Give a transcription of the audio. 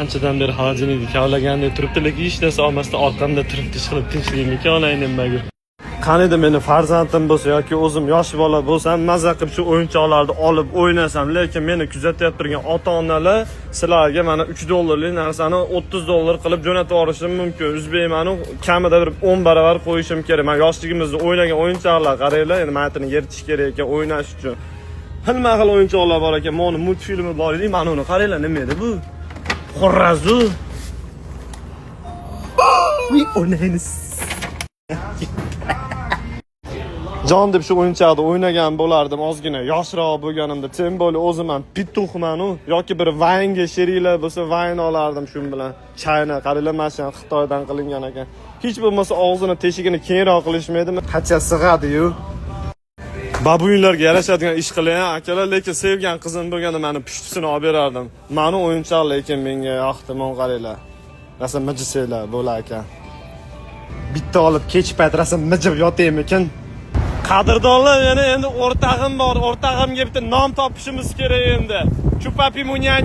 anchadan beri xolodilnikni kavlagandek turibdi, lekin hech narsa olmasdan orqamda turibdi, ishqilib tinchlikni olayin nimaga. Qanida meni farzandim bo'lsa yoki o'zim yosh bola bo'lsam, maza qilib shu o'yinchoqlarni olib o'ynasam, lekin meni kuzatib turgan ota-onalar sizlarga mana $3 narsani $30 qilib jo'natib yuborishim mumkin. O'zbekmanu kamida bir 10 barobar qo'yishim kerak. Men yoshligimizda o'ynagan o'yinchoqlar qaranglar, endi matni yeritish kerak ekan o'ynash uchun. Xilma-xil o'yinchoqlar bor ekan. Meni multfilmi bor edi, mana uni qaranglar, nima edi bu? Xorrazu. Voy, o'ynaymiz. Jon deb shu o'yinchoqda o'ynagan bo'lardim ozgina yoshroq bo'lganimda. Tem bo'li o'zim ham pituxman-u yoki bir Vaynga sheriklar bo'lsa Vayn olardim shu bilan. Chayna qaranglar, mashina Xitoydan qilingan ekan. Hech bo'lmasa og'zini teshigini kengroq qilishmaydimi? Qancha sig'adi-yu. Babuyinlarga yarashadigan ish qilaman akalar, lekin sevgan qizim bo'lganda meni pushtisini olib berardim. Meni o'yinchoq lekin menga yoqdi, men qaranglar. Rasa mijisanglar bo'lar ekan. Bitta olib kech payt rasa mijib yotaymikin. Qadrdonlar, yana endi o'rtag'im bor. O'rtag'imga bitta nom topishimiz kerak endi. Chupapi munyang.